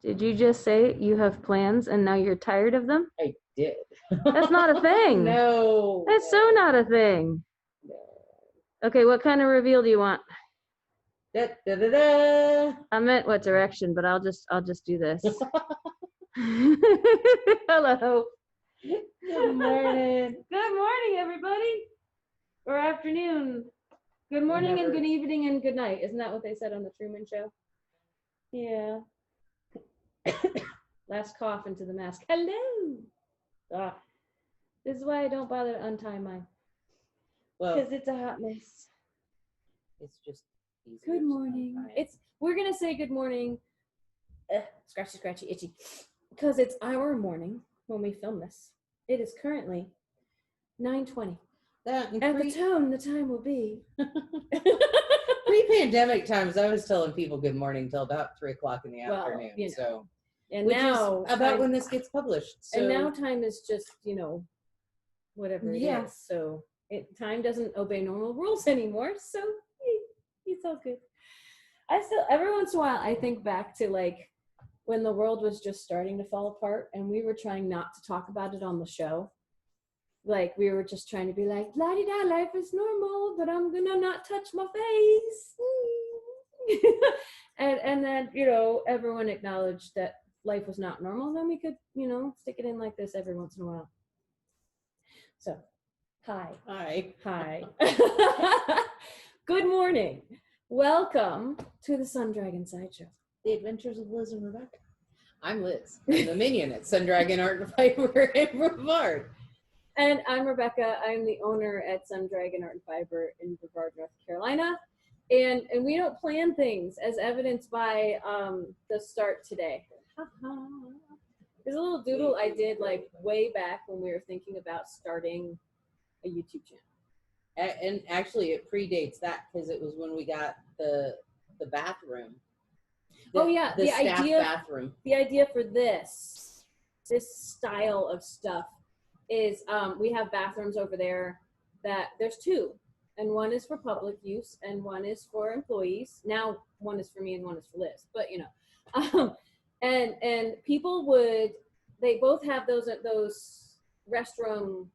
Did you just say you have plans and now you're tired of them? I did. That's not a thing. No. That's so not a thing. No. Okay, what kind of reveal do you want? Da, da, da, da. I meant what direction, but I'll just do this. Hello. Good morning. Good morning, everybody. Or afternoon. Good morning and good evening and good night. Isn't that what they said on the Truman Show? Yeah. Last cough into the mask. Hello. Ah. This is why I don't bother to untie mine. Well, Because it's a hot mess. it's just easier. Good morning. We're gonna say good morning. Scratchy, scratchy, itchy. Because it's our morning when we film this. It is currently 9:20. At the tone, the time will be. Pre-pandemic times, I was telling people good morning till about 3 o'clock in the afternoon. You know. So, And which now is about when this gets published. So. And now time is just, whatever it is. So time doesn't obey normal rules anymore. So it's all good. Every once in a while, I think back to like when the world was just starting to fall apart and we were trying not to talk about it on the show. Like we were just trying to be like, la-di-da, life is normal, but I'm gonna not touch my face. and then, everyone acknowledged that life was not normal. Then we could, stick it in like this every once in a while. So, hi. Good morning. Welcome to the Sun Dragon Sideshow. The Adventures of Liz and Rebecca. I'm Liz. I'm the minion at Sun Dragon Art and Fiber in Brevard. And I'm Rebecca. I'm the owner at Sun Dragon Art and Fiber in Brevard, North Carolina. And we don't plan things, as evidenced by the start today. There's a little doodle I did like way back when we were thinking about starting a YouTube channel. And actually, it predates that because it was when we got the bathroom. The staff bathroom. The idea for this style of stuff is we have bathrooms over there that there's two, and one is for public use and one is for employees. Now one is for me and one is for Liz, but and people they both have those restroom,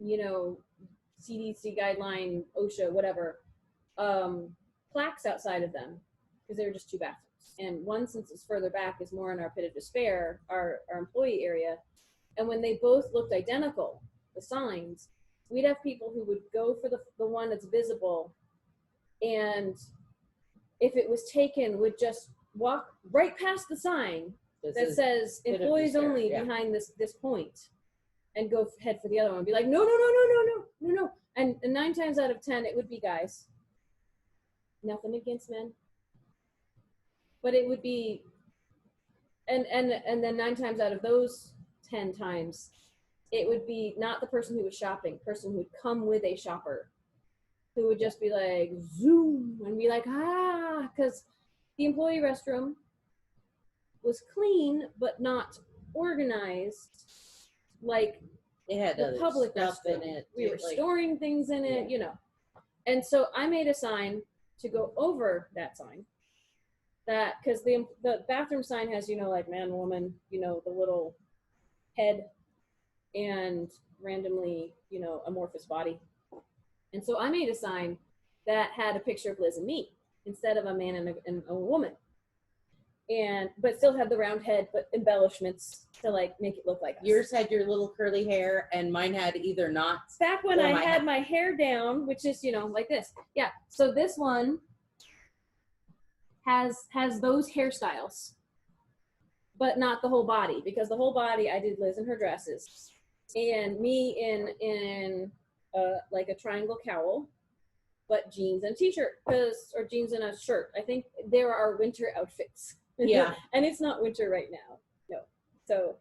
CDC guideline, OSHA, whatever, plaques outside of them because they were just two bathrooms. And one, since it's further back, is more in our pit of despair, our employee area. And when they both looked identical, the signs, we'd have people who would go for the one that's visible, and if it was taken, would just walk right past the sign that says employees only behind this point, and go head for the other one and be like, no. And 9 times out of 10, it would be guys. Nothing against men. But it would be, and then 9 times out of those 10 times, it would be not the person who was shopping, person who would come with a shopper, who would just be like, zoom, and be like, because the employee restroom was clean, but not organized like it had the public restroom. in it. We were storing things in it, And so I made a sign to go over that sign. That, because the bathroom sign has, like man, woman, the little head and randomly, amorphous body. And so I made a sign that had a picture of Liz and me instead of a man and a woman. But still had the round head, but embellishments to like make it look like us. Yours had your little curly hair, and mine had either knots. Back when I had my hair down, which is, like this. Yeah. So this one has those hairstyles, but not the whole body, because the whole body I did Liz in her dresses, and me in like a triangle cowl, but jeans and t-shirt, or jeans and a shirt. I think there are winter outfits. Yeah. And it's not winter right now. No. So,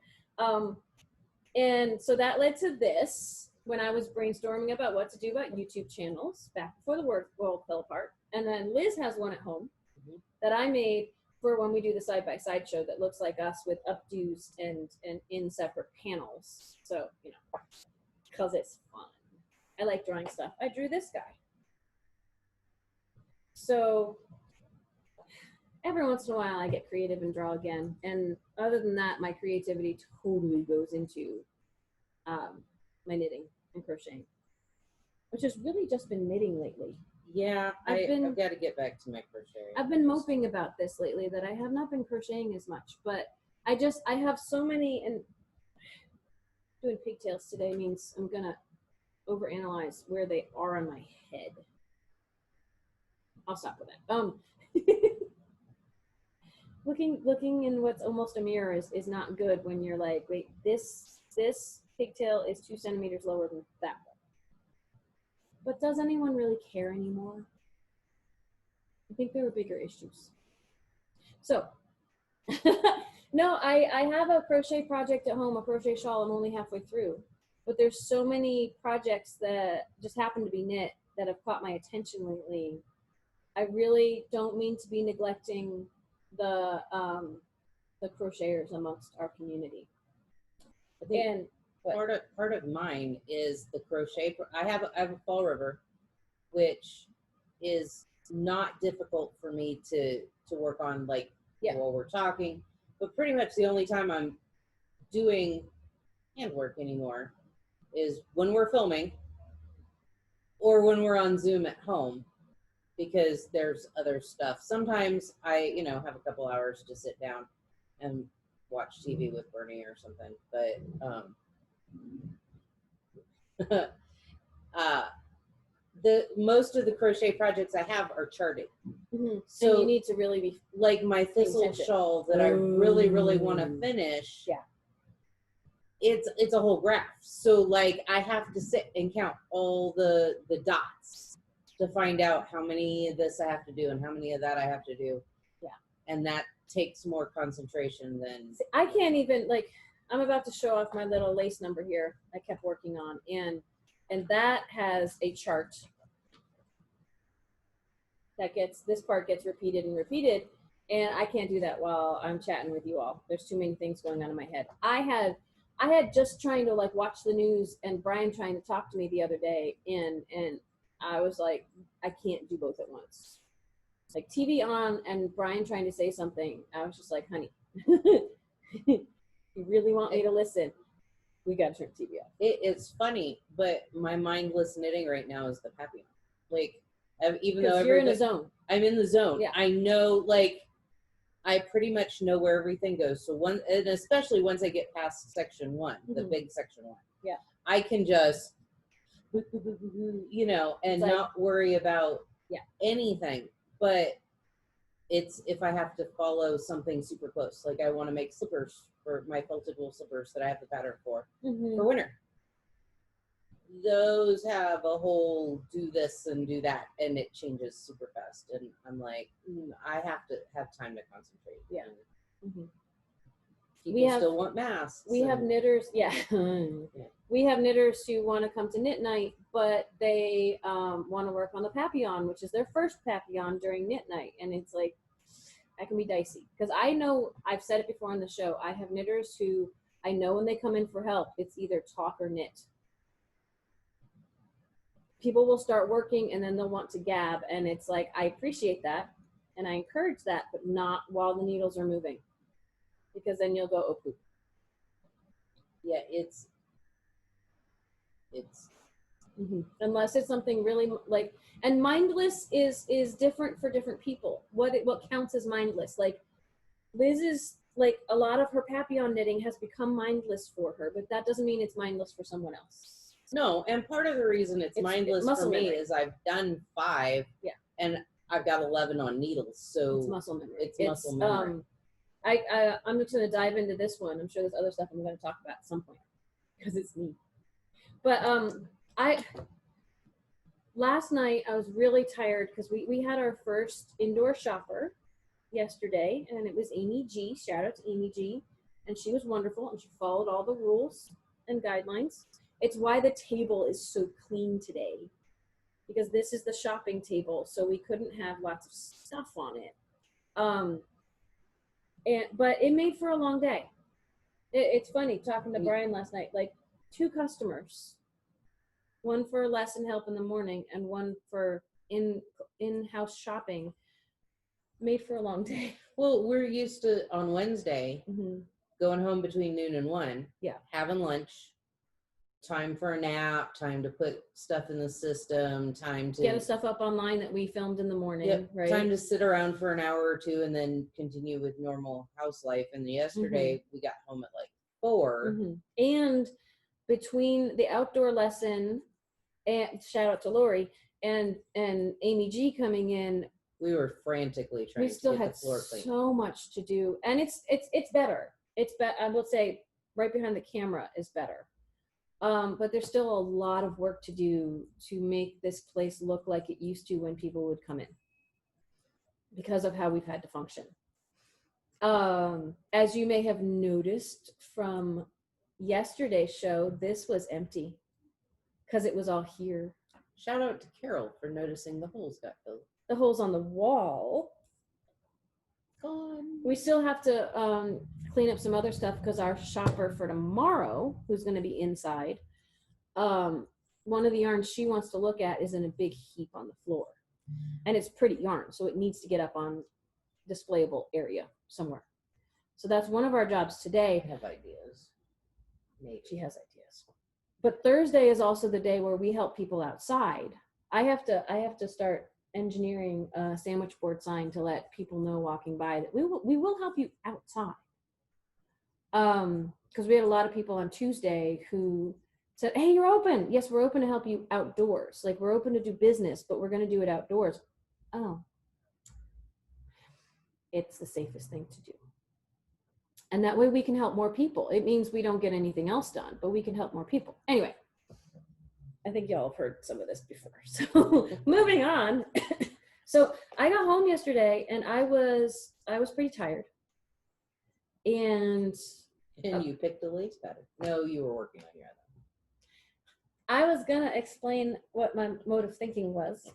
and so that led to this when I was brainstorming about what to do about YouTube channels back before the world fell apart. And then Liz has one at home that I made for when we do the side-by-side show that looks like us with updos and in separate panels. So, because it's fun. I like drawing stuff. I drew this guy. So, every once in a while I get creative and draw again. And other than that, my creativity totally goes into my knitting and crocheting, which has really just been knitting lately. Yeah, I've got to get back to my crochet. I've been moping about this lately that I have not been crocheting as much, but I have so many, and doing pigtails today means I'm gonna overanalyze where they are on my head. I'll stop with that. Looking in what's almost a mirror is not good when you're like, wait, this pigtail is 2 centimeters lower than that one. But does anyone really care anymore? I think there are bigger issues. So, no, I have a crochet project at home, a crochet shawl. I'm only halfway through. But there's so many projects that just happen to be knit that have caught my attention lately. I really don't mean to be neglecting the crocheters amongst our community. And part of mine is the crochet. I have a Fall River, which is not difficult for me to work on, like, while we're talking, but pretty much the only time I'm doing handwork anymore is when we're filming or when we're on Zoom at home, because there's other stuff. Sometimes I, have a couple hours to sit down and watch TV with Bernie or something, but the most of the crochet projects I have are charted. Mm-hmm. So and you need to really be like my thistle shawl that I really want to finish. Yeah, it's a whole graph. So like I have to sit and count all the dots to find out how many of this I have to do and how many of that I have to do. Yeah, and that takes more concentration than I can't even, like, I'm about to show off my little lace number here I kept working on, and that has a chart that this part gets repeated and repeated, and I can't do that while I'm chatting with you all. There's too many things going on in my head. I had just trying to like watch the news and Brian trying to talk to me the other day, and I was like, I can't do both at once. Like TV on and Brian trying to say something. I was just like, honey, you really want me to listen? We got to turn TV off. It's funny, but my mindless knitting right now is the Papillon. Like, even though you're in the zone. I'm in the zone. Yeah. I know, like, I pretty much know where everything goes. So and especially once I get past section 1, the big section 1. Yeah. I can just, and like, not worry about anything. But it's if I have to follow something super close, like I want to make slippers for my felted wool slippers that I have the pattern for winter. Those have a whole do this and do that, and it changes super fast. And I'm like, I have to have time to concentrate. Yeah. People still want masks. We have knitters. Yeah. We have knitters who want to come to knit night, but they want to work on the Papillon, which is their first Papillon during knit night. And it's like, that can be dicey. Because I know, I've said it before on the show, I have knitters who I know when they come in for help, it's either talk or knit. People will start working and then they'll want to gab. And it's like, I appreciate that. And I encourage that, but not while the needles are moving. Because then you'll go, oh, poop. Yeah, it's unless it's something really like, and mindless is different for different people. What counts as mindless? Like Liz is like, a lot of her Papillon knitting has become mindless for her, but that doesn't mean it's mindless for someone else. No, and part of the reason it's mindless for me is I've done 5, and I've got 11 on needles, so it's muscle memory. It's muscle memory. I'm just going to dive into this one. I'm sure there's other stuff I'm going to talk about at some point because it's neat. But last night I was really tired because we had our first indoor shopper yesterday, and it was Amy G. Shout out to Amy G. And she was wonderful, and she followed all the rules and guidelines. It's why the table is so clean today, because this is the shopping table, so we couldn't have lots of stuff on it. But it made for a long day. It's funny talking to Brian last night, like 2 customers, one for lesson help in the morning and one for in-house shopping, made for a long day. Well, we're used to on Wednesday Mm-hmm. going home between noon and 1. Yeah. Having lunch, time for a nap, time to put stuff in the system, time to Get the stuff up online that we filmed in the morning, yep, right? time to sit around for an hour or two and then continue with normal house life. And yesterday we got home at like 4. Mm-hmm. And between the outdoor lesson, and shout out to Lori and Amy G coming in, we were frantically trying we still to get had the floor clean. so much to do, and it's better. It's I will say right behind the camera is better, but there's still a lot of work to do to make this place look like it used to when people would come in, because of how we've had to function. As you may have noticed from yesterday's show, this was empty because it was all here. Shout out to Carol for noticing the holes got filled. The holes on the wall Gone. we still have to clean up some other stuff because our shopper for tomorrow, who's going to be inside, one of the yarns she wants to look at is in a big heap on the floor, and it's pretty yarn, so it needs to get up on displayable area somewhere. So that's one of our jobs today. I have ideas. Maybe She has ideas. But Thursday is also the day where we help people outside. I have to start engineering a sandwich board sign to let people know walking by that we will help you outside. Because we had a lot of people on Tuesday who said, "Hey, you're open." Yes, we're open to help you outdoors. Like, we're open to do business, but we're going to do it outdoors. Oh, it's the safest thing to do. And that way we can help more people. It means we don't get anything else done, but we can help more people. Anyway, I think y'all have heard some of this before. So moving on. So I got home yesterday and I was pretty tired. And you picked a lace pattern. No, you were working on your other. I was gonna explain what my mode of thinking was.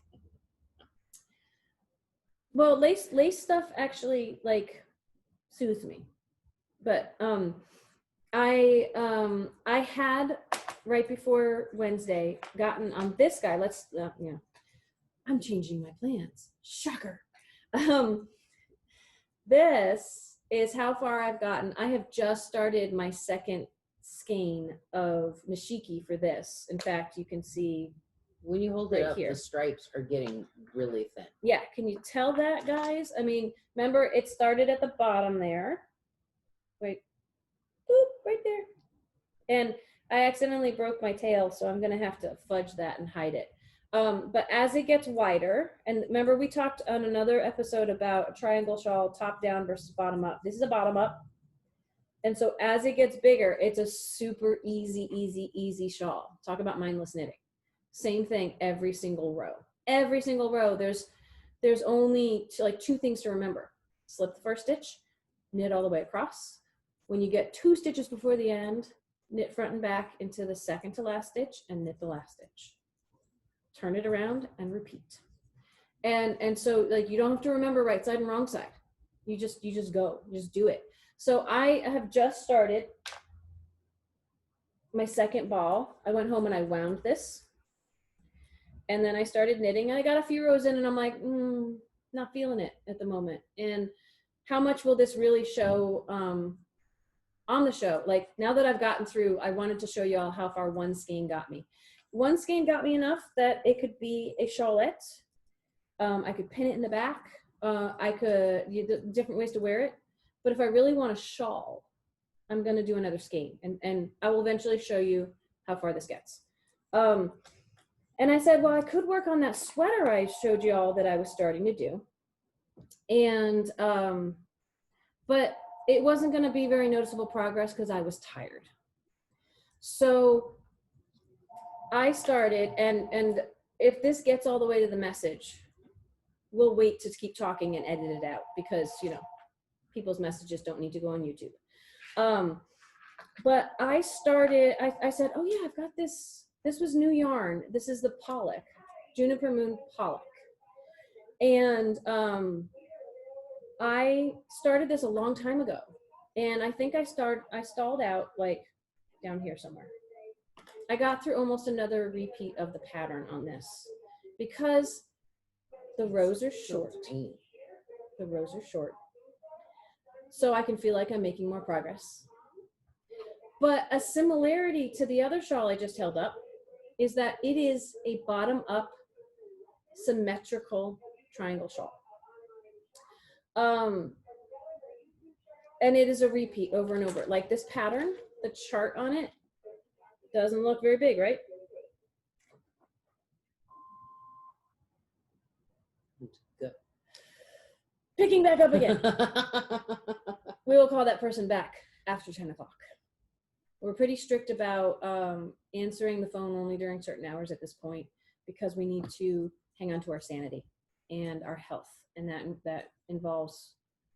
Well, lace stuff actually like soothes me. But I had right before Wednesday gotten on this guy. Let's yeah, I'm changing my plans. Shocker. This is how far I've gotten. I have just started my second skein of Nishiki for this. In fact, you can see when you hold right it up, here. The stripes are getting really thin. Yeah, can you tell that, guys? I mean, remember it started at the bottom there. Wait, boop, right there. And I accidentally broke my tail, so I'm gonna have to fudge that and hide it. But as it gets wider, and remember we talked on another episode about a triangle shawl, top down versus bottom up. This is a bottom up. And so as it gets bigger, it's a super easy shawl. Talk about mindless knitting. Same thing every single row. Every single row, there's only like 2 things to remember. Slip the first stitch, knit all the way across. When you get 2 stitches before the end, knit front and back into the second to last stitch and knit the last stitch. Turn it around and repeat. And so like you don't have to remember right side and wrong side. You just go, just do it. So I have just started my second ball. I went home and I wound this. And then I started knitting and I got a few rows in and I'm like, not feeling it at the moment. And how much will this really show on the show? Like now that I've gotten through, I wanted to show you all how far one skein got me. One skein got me enough that it could be a shawlette. I could pin it in the back. I could, different ways to wear it. But if I really want a shawl, I'm going to do another skein. And I will eventually show you how far this gets. And I said, well, I could work on that sweater I showed you all that I was starting to do. And, but it wasn't going to be very noticeable progress because I was tired. So I started, and if this gets all the way to the message, we'll wait to keep talking and edit it out because, people's messages don't need to go on YouTube. But I started, I said, oh yeah, I've got this. This was new yarn. This is the Pollock, Juniper Moon Pollock. And I started this a long time ago. And I think I stalled out like down here somewhere. I got through almost another repeat of the pattern on this because the rows are short. The rows are short. so I can feel like I'm making more progress. But a similarity to the other shawl I just held up is that it is a bottom-up symmetrical triangle shawl. And it is a repeat over and over. Like this pattern, the chart on it doesn't look very big, right? Good. Picking back up again. We will call that person back after 10 o'clock. We're pretty strict about answering the phone only during certain hours at this point, because we need to hang on to our sanity and our health, and that involves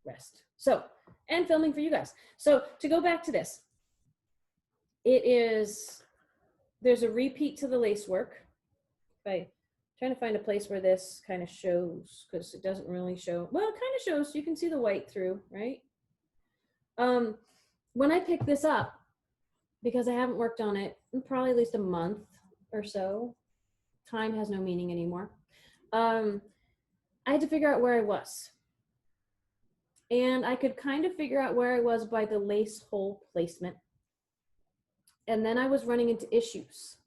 rest. So, and filming for you guys. So to go back to this, there's a repeat to the lace work. I'm trying to find a place where this kind of shows, because it doesn't really show. Well, it kind of shows. You can see the white through, right? When I picked this up, because I haven't worked on it in probably at least a month or so, time has no meaning anymore. I had to figure out where I was. And I could kind of figure out where I was by the lace hole placement. And then I was running into issues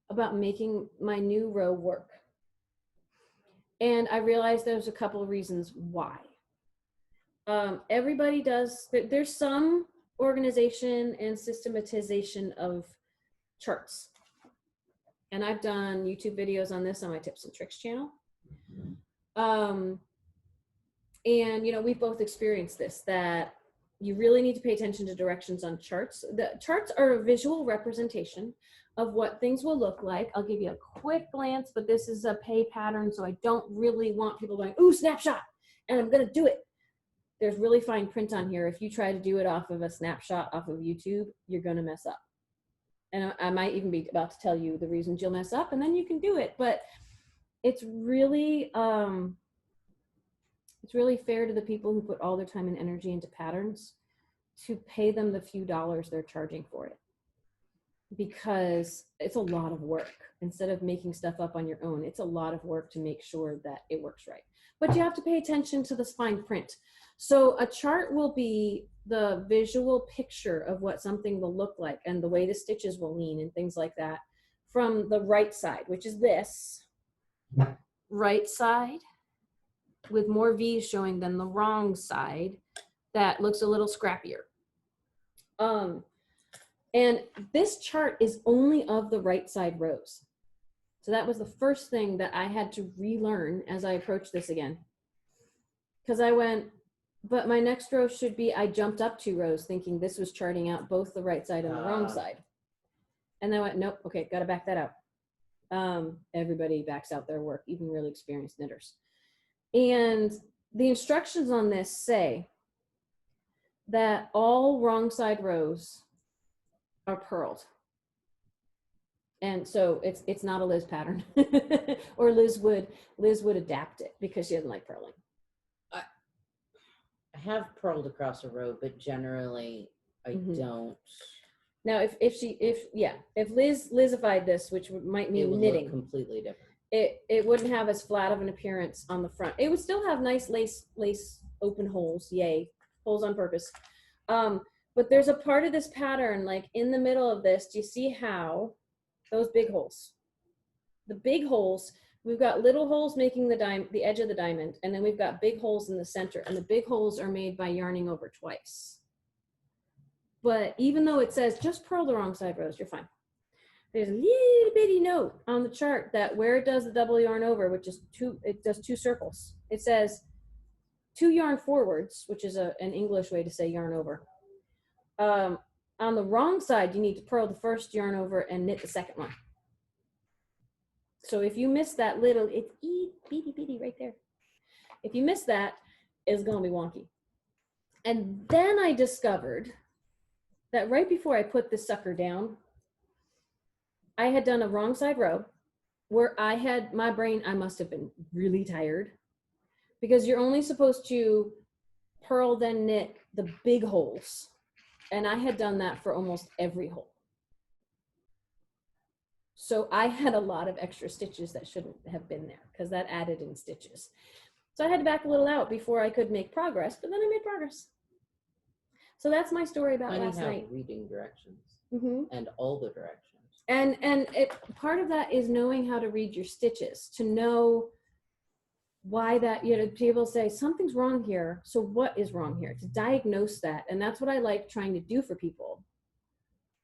about making my new row work. And I realized there's a couple of reasons why. Everybody does, there's some organization and systematization of charts. And I've done YouTube videos on this on my tips and tricks channel. And, you know, we've both experienced this, that you really need to pay attention to directions on charts. The charts are a visual representation of what things will look like. I'll give you a quick glance, but this is a pay pattern, so I don't really want people going, ooh, snapshot, and I'm going to do it. There's really fine print on here. If you try to do it off of a snapshot off of YouTube, you're going to mess up. And I might even be about to tell you the reasons you'll mess up, and then you can do it. But it's really fair to the people who put all their time and energy into patterns to pay them the few dollars they're charging for it, because it's a lot of work. Instead of making stuff up on your own, it's a lot of work to make sure that it works right. But you have to pay attention to this fine print. So a chart will be the visual picture of what something will look like and the way the stitches will lean and things like that from the right side, which is this right side, with more V's showing than the wrong side that looks a little scrappier. And this chart is only of the right side rows. So that was the first thing that I had to relearn as I approached this again. Because I went, but my next row should be, I jumped up 2 rows thinking this was charting out both the right side and the wrong side. And then I went, nope, okay, gotta back that out. Everybody backs out their work, even really experienced knitters. And the instructions on this say that all wrong side rows are purled. And so it's not a Liz pattern. Or Liz would adapt it because she doesn't like purling. I have purled across a row, but generally I don't. Now, if Lizified this, which might mean knitting, look completely different. It wouldn't have as flat of an appearance on the front. It would still have nice lace open holes, yay, holes on purpose. But there's a part of this pattern, like in the middle of this, do you see how those big holes? The big holes, we've got little holes making the edge of the diamond, and then we've got big holes in the center, and the big holes are made by yarning over twice. But even though it says just purl the wrong side rows, you're fine. There's a little bitty note on the chart that where it does the double yarn over, which is it does 2 circles. It says 2 yarn forwards, which is an English way to say yarn over. On the wrong side, you need to purl the first yarn over and knit the second one. So if you miss that little, it's bitty bitty right there. If you miss that, it's gonna be wonky. And then I discovered that right before I put this sucker down, I had done a wrong side row where I had my brain, I must have been really tired, because you're only supposed to purl then knit the big holes. And I had done that for almost every hole. So I had a lot of extra stitches that shouldn't have been there because that added in stitches. So I had to back a little out before I could make progress, but then I made progress. So that's my story about Funny last how night. reading directions Mm-hmm. and all the directions. And part of that is knowing how to read your stitches, to know why that, you know, to be able to say something's wrong here. So what is wrong here? To diagnose that. And that's what I like trying to do for people.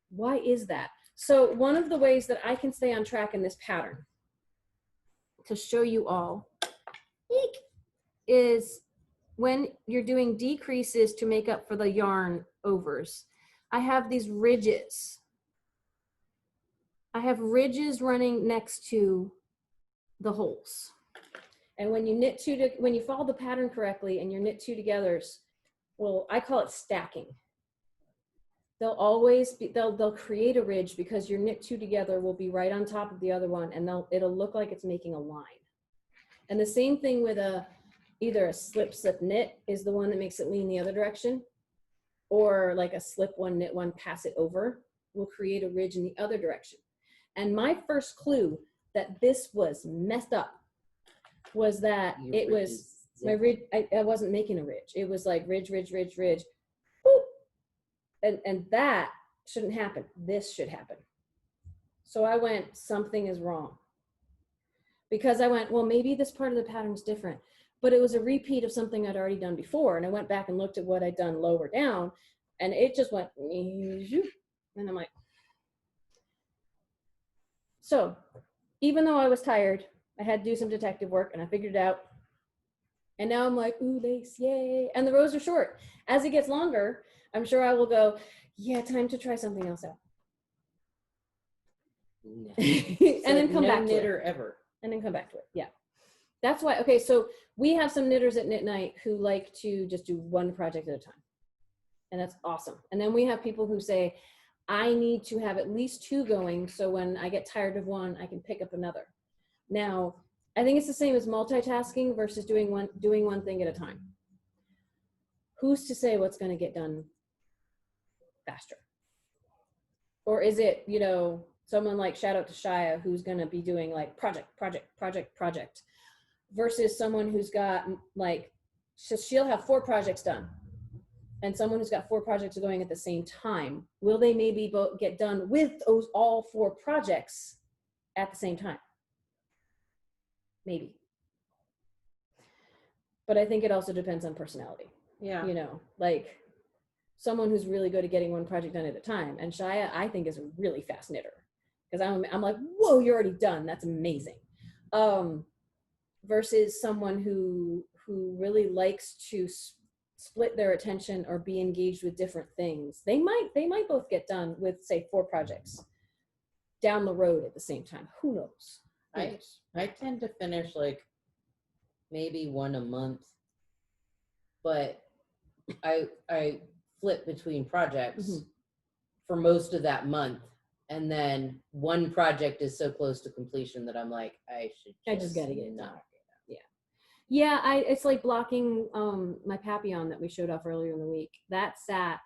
Why is that? So one of the ways that I can stay on track in this pattern, to show you all, is when you're doing decreases to make up for the yarn overs, I have these ridges. I have ridges running next to the holes. And when you knit when you follow the pattern correctly and you knit two togethers, well, I call it stacking. They'll always be, they'll create a ridge because your knit two together will be right on top of the other one, and it'll look like it's making a line. And the same thing with either a slip knit is the one that makes it lean the other direction, or like a slip one, knit one, pass it over, will create a ridge in the other direction. And my first clue that this was messed up was that it was my ridge. I wasn't making a ridge. It was like ridge, ridge, ridge, ridge. Boop. And that shouldn't happen. This should happen. So I went, something is wrong. Because I went, well, maybe this part of the pattern is different. But it was a repeat of something I'd already done before. And I went back and looked at what I'd done lower down, and it just went, and I'm like, so even though I was tired, I had to do some detective work, and I figured it out. And now I'm like, ooh, lace, yay. And the rows are short. As it gets longer, I'm sure I will go, yeah, time to try something else out. No. And then come back to knitter it. Ever. And then come back to it. Yeah. That's why, okay, so we have some knitters at Knit Night who like to just do one project at a time. And that's awesome. And then we have people who say, I need to have at least two going, so when I get tired of one, I can pick up another. Now, I think it's the same as multitasking versus doing one thing at a time. Who's to say what's going to get done faster? Or is it, you know, someone like, shout out to Shia, who's going to be doing like project, versus someone who's got like, she'll have 4 projects done. And someone who's got 4 projects going at the same time, will they maybe both get done with those all 4 projects at the same time? Maybe. But I think it also depends on personality. Yeah. You know, like someone who's really good at getting one project done at a time. And Shia, I think, is a really fast knitter. Because I'm like, whoa, you're already done. That's amazing. Versus someone who really likes to split their attention or be engaged with different things. They might both get done with, say, 4 projects down the road at the same time. Who knows? I tend to finish like maybe one a month, but I flip between projects for most of that month, and then one project is so close to completion that I'm like, I just gotta get it done. Yeah, it's like blocking my Papillon that we showed off earlier in the week. That sat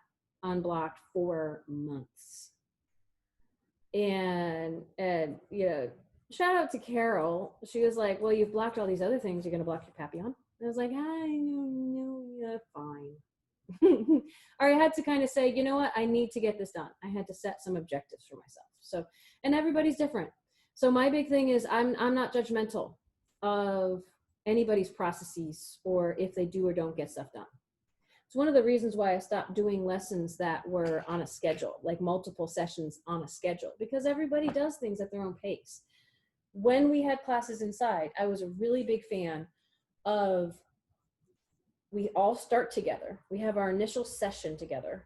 unblocked for months. And you know, shout out to Carol. She was like, well, you've blocked all these other things. You're going to block your Papillon? And I was like, I know, yeah, fine. Or I had to kind of say, you know what? I need to get this done. I had to set some objectives for myself. So, and everybody's different. So my big thing is I'm not judgmental of anybody's processes or if they do or don't get stuff done. It's one of the reasons why I stopped doing lessons that were on a schedule, like multiple sessions on a schedule, because everybody does things at their own pace. When we had classes inside, I was a really big fan of, we all start together. We have our initial session together,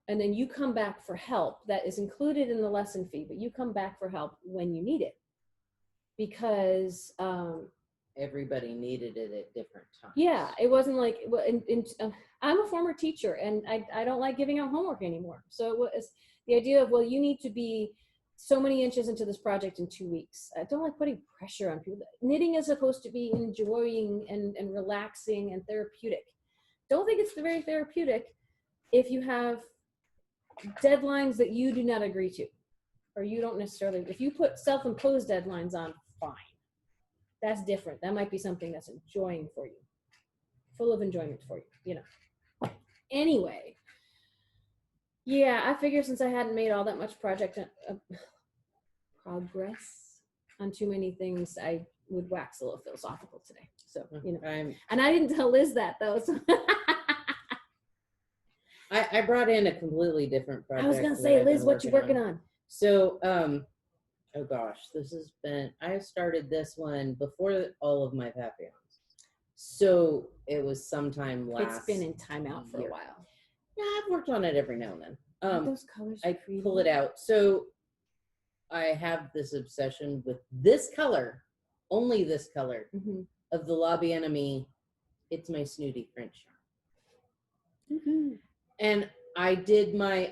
and then you come back for help. That is included in the lesson fee, but you come back for help when you need it. Because everybody needed it at different times. Yeah, it wasn't like, I'm a former teacher, and I don't like giving out homework anymore. So it was the idea of, well, you need to be so many inches into this project in 2 weeks. I don't like putting pressure on people. Knitting is supposed to be enjoying and relaxing and therapeutic. Don't think it's very therapeutic if you have deadlines that you do not agree to, or you don't necessarily, if you put self-imposed deadlines on, fine. That's different. That might be something that's enjoying for you, full of enjoyment for you, you know. Anyway, Yeah, I figure since I hadn't made all that much progress on too many things, I would wax a little philosophical today. So, and I didn't tell Liz that though. So I brought in a completely different project. I was gonna say, Liz, what you working on? So, oh gosh, I started this one before all of my papillons. So it was sometime last. It's been in timeout for a while. Yeah, I've worked on it every now and then. Those colors I pull it out. So I have this obsession with this color, only this color of the Bien Amie. It's my snooty French yarn. And I did my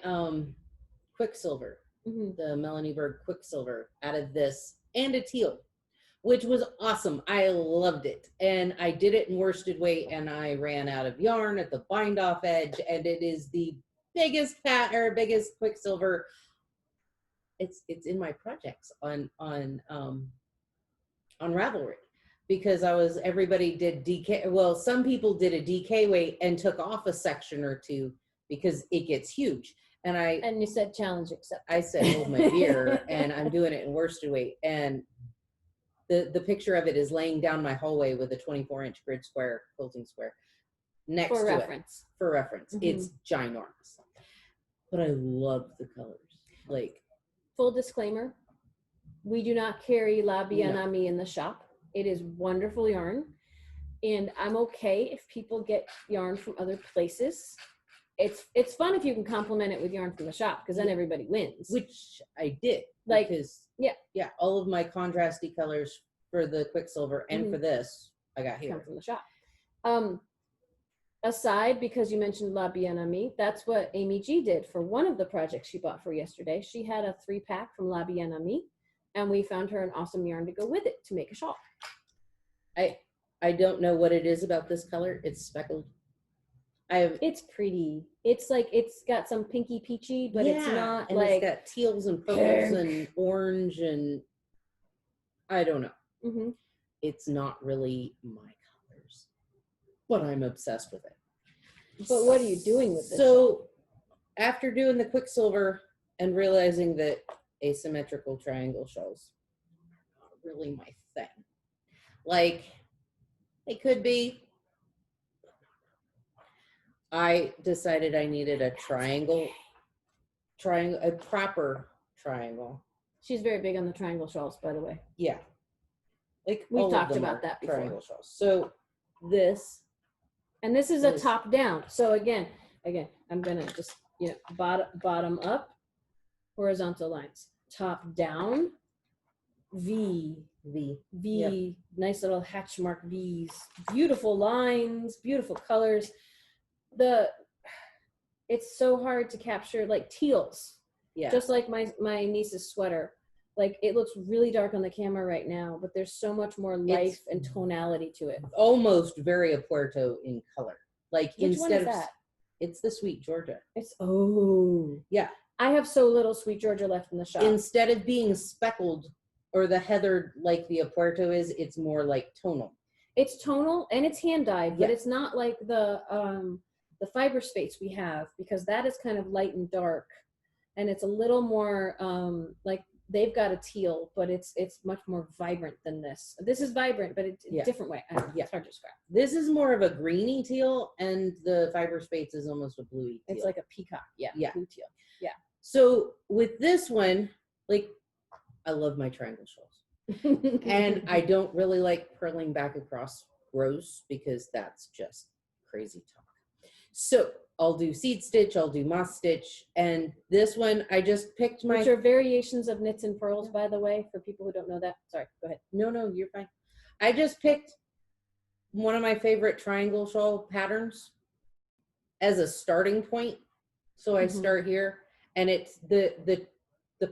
Quicksilver, the Melanie Berg Quicksilver out of this and a teal, which was awesome. I loved it. And I did it in worsted weight and I ran out of yarn at the bind off edge, and it is the biggest biggest Quicksilver. It's in my projects on Ravelry, because everybody did DK. Well, some people did a DK weight and took off a section or two because it gets huge. And you said challenge accepted. I said hold my beer, and I'm doing it in worsted weight. And the picture of it is laying down my hallway with a 24-inch grid square quilting square next to reference. it. For reference. It's ginormous. But I love the colors. Like, full disclaimer, we do not carry Bien Amie in the shop. It is wonderful yarn, and I'm okay if people get yarn from other places. It's fun if you can complement it with yarn from the shop, because then everybody wins. Which I did. Like, because yeah, all of my contrasty colors for the Quicksilver and for this I got here come from the shop. Aside, because you mentioned Bien Amie, that's what Amy G did for one of the projects she bought for yesterday. She had a 3-pack from Bien Amie, and we found her an awesome yarn to go with it to make a shawl. I don't know what it is about this color. It's speckled. It's pretty. It's like, it's got some pinky peachy, but it's not and like, it's got teals and purples and orange, and I don't know. It's not really my colors, but I'm obsessed with it. But what are you doing with this? So after doing the Quicksilver and realizing that asymmetrical triangle shawls are not really my thing. Like, they could be. I decided I needed a triangle, a proper triangle. She's very big on the triangle shawls, by the way. Yeah. Like, we've talked about that before. Triangle shawls. So this. And this is a top down. So again, I'm going to just, bottom up, horizontal lines, top down, V, yep. Nice little hatch mark V's, beautiful lines, beautiful colors. It's so hard to capture, like teals. Yeah. Just like my niece's sweater. Like, it looks really dark on the camera right now, but there's so much more life and tonality to it. Almost very a Puerto in color. Like, which instead one is of that? It's the Sweet Georgia. Yeah. I have so little Sweet Georgia left in the shop. Instead of being speckled or the heathered like the Puerto is, it's more like tonal. It's tonal and it's hand dyed, but it's not like the fiber space we have, because that is kind of light and dark, and it's a little more like, they've got a teal, but it's much more vibrant than this. This is vibrant, but it's a different way. It's hard to describe. This is more of a greeny teal, and the fiber space is almost a bluey teal. It's like a peacock. Yeah. Blue teal. Yeah. So with this one, like, I love my triangle shawls. And I don't really like purling back across rows, because that's just crazy talk. So I'll do seed stitch, I'll do moss stitch, and this one I just picked my... Which are variations of knits and purls, by the way, for people who don't know that. Sorry, go ahead. No, you're fine. I just picked one of my favorite triangle shawl patterns as a starting point. So I start here, and it's the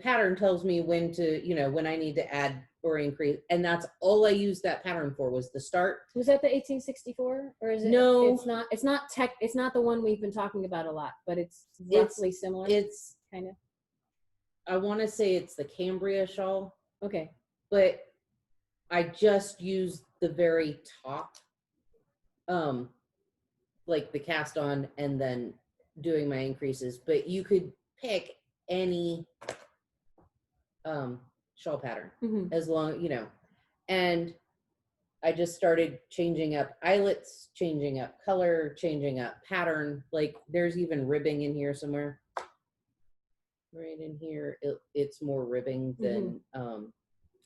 pattern tells me when to, when I need to add or increase, and that's all I used that pattern for, was the start. Was that the 1864, or is it? No, it's not the one we've been talking about a lot, but it's roughly similar. It's kind of, I want to say it's the Cambria shawl. Okay. But I just used the very top, like the cast on, and then doing my increases, but you could pick any shawl pattern as long, you know, and I just started changing up eyelets, changing up color, changing up pattern. Like there's even ribbing in here somewhere. Right in here, it's more ribbing than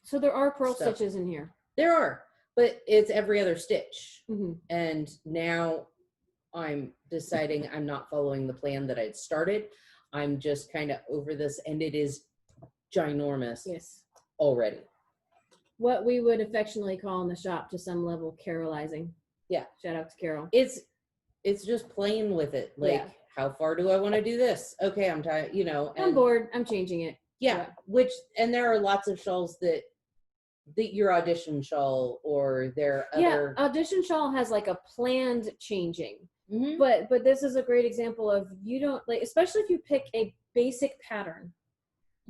so there are pearl stuff. stitches in here. There are, but it's every other stitch. And now I'm deciding I'm not following the plan that I'd started. I'm just kind of over this, and it is ginormous. Yes. Already. What we would affectionately call in the shop to some level Carolizing. Yeah. Shout out to Carol. It's just playing with it. Like, how far do I want to do this? Okay, I'm tired, you know. I'm bored. I'm changing it. Yeah. And there are lots of shawls that your audition shawl or their other. Yeah, audition shawl has like a planned changing. But this is a great example of you don't like, especially if you pick a basic pattern,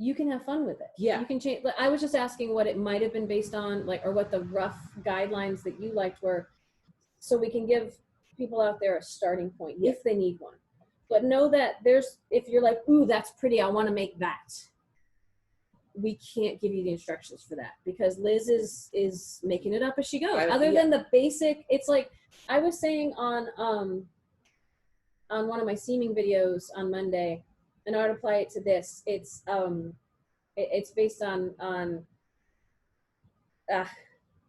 you can have fun with it. Yeah. You can change. I was just asking what it might have been based on, like, or what the rough guidelines that you liked were, so we can give people out there a starting point if they need one. But know that if you're like, ooh, that's pretty, I want to make that. We can't give you the instructions for that because Liz is making it up as she goes. Other than the basic, it's like I was saying on one of my seaming videos on Monday, and I would apply it to this. It's based on an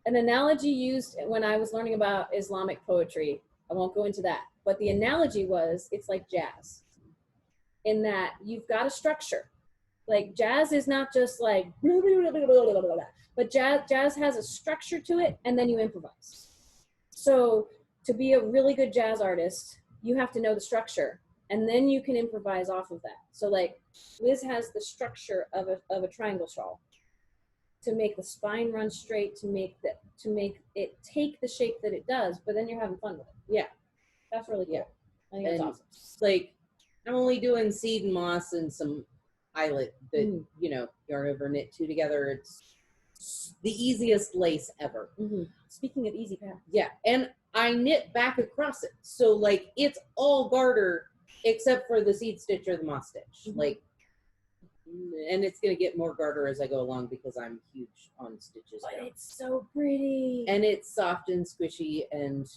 analogy used when I was learning about Islamic poetry. I won't go into that, but the analogy was it's like jazz, in that you've got a structure. Like jazz is not just like blah, blah, blah, blah, blah, blah, blah. But jazz has a structure to it, and then you improvise. So to be a really good jazz artist, you have to know the structure, and then you can improvise off of that. So like Liz has the structure of a triangle shawl to make the spine run straight, to make it take the shape that it does, but then you're having fun with it. Yeah, that's really cool. I think that's awesome. Like I'm only doing seed and moss and some eyelet that you know, yarn over, knit two together. It's the easiest lace ever. Speaking of easy path, and I knit back across it, so like it's all garter except for the seed stitch or the moss stitch. Like, and it's gonna get more garter as I go along because I'm huge on stitches. But it's so pretty, and it's soft and squishy, and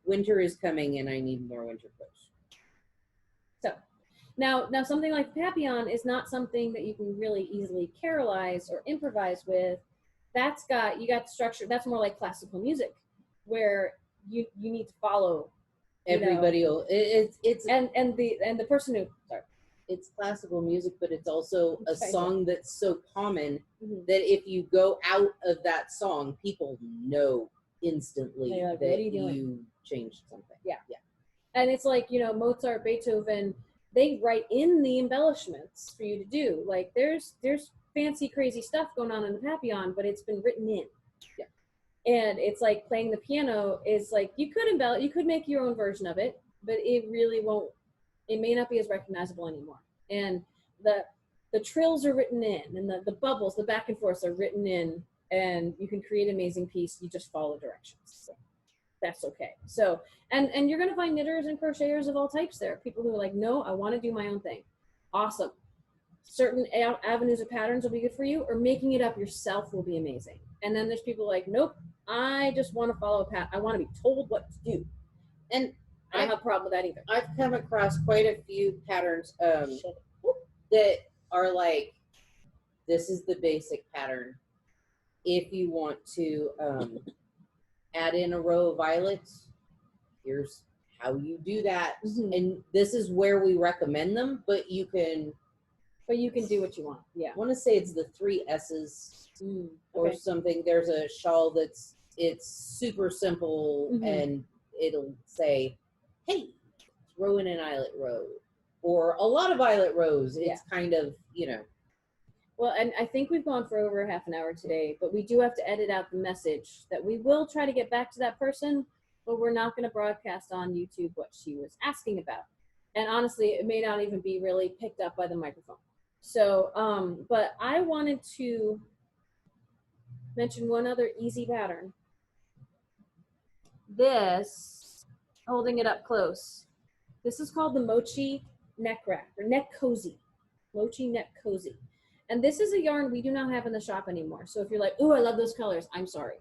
winter is coming, and I need more winter clothes. So now something like Papillon is not something that you can really easily carolize or improvise with. You got the structure. That's more like classical music, where you need to follow. Everybody will. It's and the person who it's classical music, but it's also a song that's so common that if you go out of that song, people know instantly like, that you changed something. Yeah. And it's like, you know, Mozart, Beethoven, they write in the embellishments for you to do. Like there's fancy, crazy stuff going on in the Papillon, but it's been written in. Yeah. And it's like playing the piano is like, you could make your own version of it, but it really won't. It may not be as recognizable anymore. And the trills are written in, and the bubbles, the back and forths are written in, and you can create an amazing piece. You just follow directions. So that's okay. So, and you're going to find knitters and crocheters of all types there. People who are like, no, I want to do my own thing. Awesome. Certain avenues of patterns will be good for you, or making it up yourself will be amazing. And then there's people like, nope, I just want to follow a path. I want to be told what to do. And I don't have a problem with that either. I've come across quite a few patterns that are like, this is the basic pattern. If you want to add in a row of violets, here's how you do that. And this is where we recommend them, but you can do what you want. Yeah. I want to say it's the 3 S's or something. There's a shawl it's super simple, and it'll say, hey, throw in an eyelet row or a lot of eyelet rows. It's kind of, you know. Well, and I think we've gone for over half an hour today, but we do have to edit out the message that we will try to get back to that person, but we're not going to broadcast on YouTube what she was asking about. And honestly, it may not even be really picked up by the microphone. So, but I wanted to mention one other easy pattern. This, holding it up close, This is called the Mochi neck wrap or neck cozy. Mochi neck cozy. And this is a yarn we do not have in the shop anymore. So if you're like, oh, I love those colors, I'm sorry.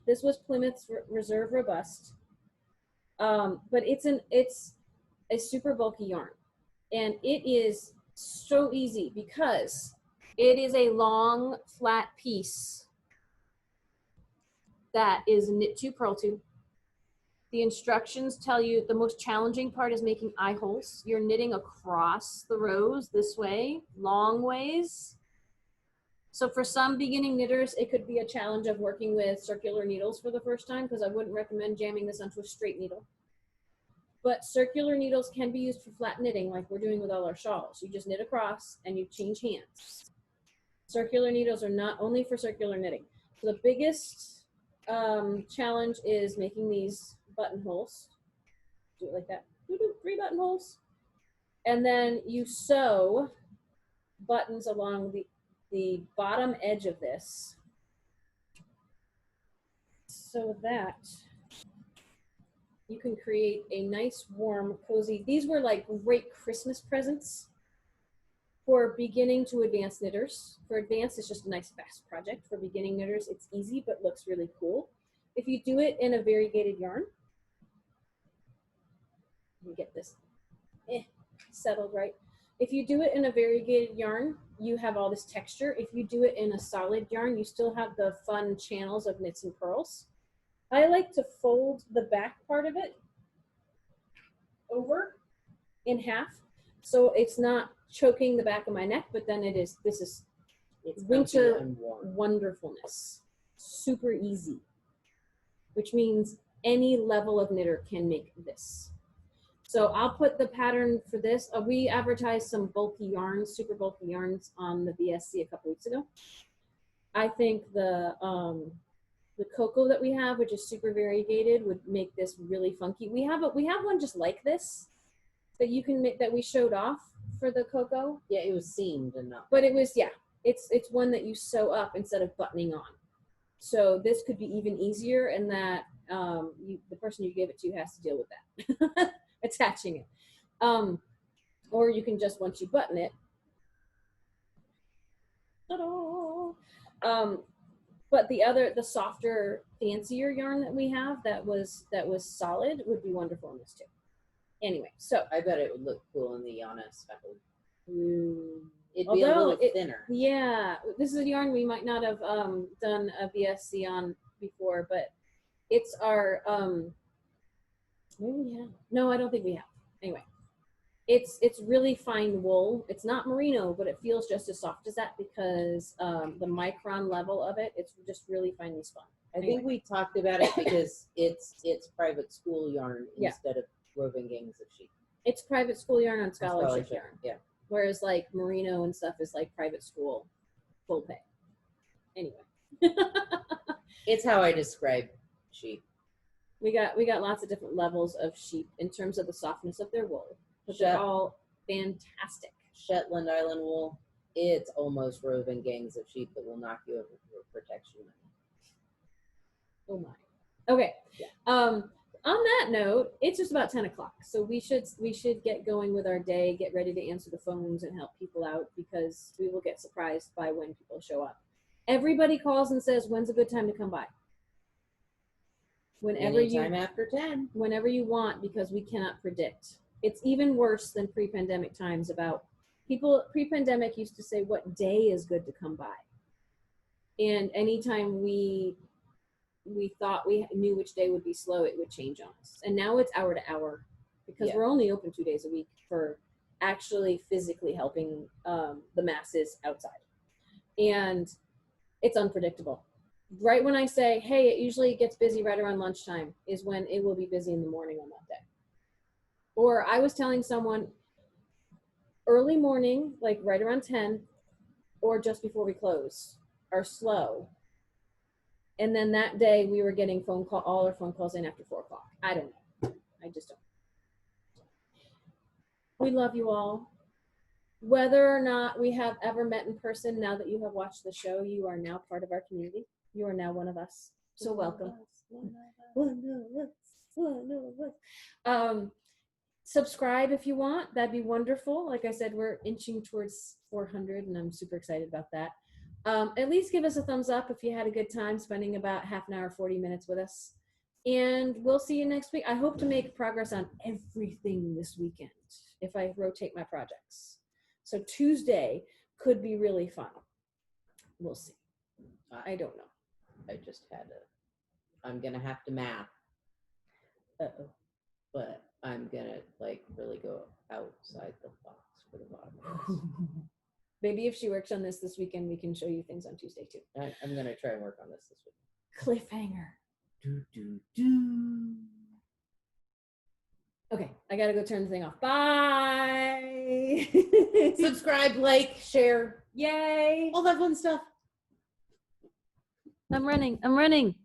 This was Plymouth's Reserve Robust. But it's a super bulky yarn. And it is so easy because it is a long, flat piece that is knit to, purl to. The instructions tell you the most challenging part is making eye holes. You're knitting across the rows this way, long ways. So for some beginning knitters, it could be a challenge of working with circular needles for the first time, because I wouldn't recommend jamming this onto a straight needle. But circular needles can be used for flat knitting, like we're doing with all our shawls. You just knit across and you change hands. Circular needles are not only for circular knitting. So the biggest challenge is making these buttonholes. Do it like that. 3 buttonholes. And then you sew buttons along the bottom edge of this so that you can create a nice, warm, cozy. These were like great Christmas presents for beginning to advanced knitters. For advanced, it's just a nice, fast project. For beginning knitters, it's easy but looks really cool. If you do it in a variegated yarn, you get this settled right. If you do it in a variegated yarn, you have all this texture. If you do it in a solid yarn, you still have the fun channels of knits and purls. I like to fold the back part of it over in half, so it's not choking the back of my neck, but then it's winter wonderfulness. Super easy, which means any level of knitter can make this. So I'll put the pattern for this. We advertised some bulky yarns, super bulky yarns on the BSC a couple weeks ago. I think the cocoa that we have, which is super variegated, would make this really funky. We have one just like this that you can make, that we showed off for the cocoa. Yeah, it was seamed and not. But it was, yeah, it's one that you sew up instead of buttoning on. So this could be even easier, in that the person you give it to has to deal with that. Attaching it. Or you can just, once you button it, but the softer, fancier yarn that we have that was solid would be wonderful in this too. Anyway, so I bet it would look cool in the Yana speckled. It'd be a little thinner. Yeah, this is a yarn we might not have done a BSC on before, but it's our maybe we have. No, I don't think we have. Anyway, it's really fine wool. It's not merino, but it feels just as soft as that because the micron level of it, it's just really finely spun. I think we talked about it because it's private school yarn instead of woven gangs of sheep. It's private school yarn on scholarship yarn. Yeah. Whereas like merino and stuff is like private school full pay. Anyway. It's how I describe sheep. We got lots of different levels of sheep in terms of the softness of their wool. But they're all fantastic. Shetland Island wool, it's almost woven gangs of sheep that will knock you over for protection. Oh my. Okay. Yeah. On that note, it's just about 10 o'clock. So we should get going with our day, get ready to answer the phones and help people out, because we will get surprised by when people show up. Everybody calls and says, when's a good time to come by? Anytime after 10. Whenever you want, because we cannot predict. It's even worse than pre-pandemic times. About people pre-pandemic used to say what day is good to come by. And anytime we thought we knew which day would be slow, it would change on us. And now it's hour to hour, because we're only open 2 days a week for actually physically helping the masses outside. And it's unpredictable. Right when I say, hey, it usually gets busy right around lunchtime, is when it will be busy in the morning on that day. Or I was telling someone early morning, like right around 10, or just before we close, are slow. And then that day we were getting all our phone calls in after 4 o'clock. I don't know. I just don't. We love you all. Whether or not we have ever met in person, now that you have watched the show, you are now part of our community. You are now one of us. So welcome. One of us. Subscribe if you want. That'd be wonderful. Like I said, we're inching towards 400, and I'm super excited about that. At least give us a thumbs up if you had a good time spending about half an hour, 40 minutes with us. And we'll see you next week. I hope to make progress on everything this weekend if I rotate my projects. So Tuesday could be really fun. We'll see. I don't know. I just I'm gonna have to math. Uh-oh. But I'm gonna like really go outside the box for the bottom. Maybe if she works on this weekend, we can show you things on Tuesday too. I'm gonna try and work on this week. Cliffhanger. Do, do, do. Okay, I gotta go turn the thing off. Bye. Subscribe, like, share. Yay. All that fun stuff. I'm running.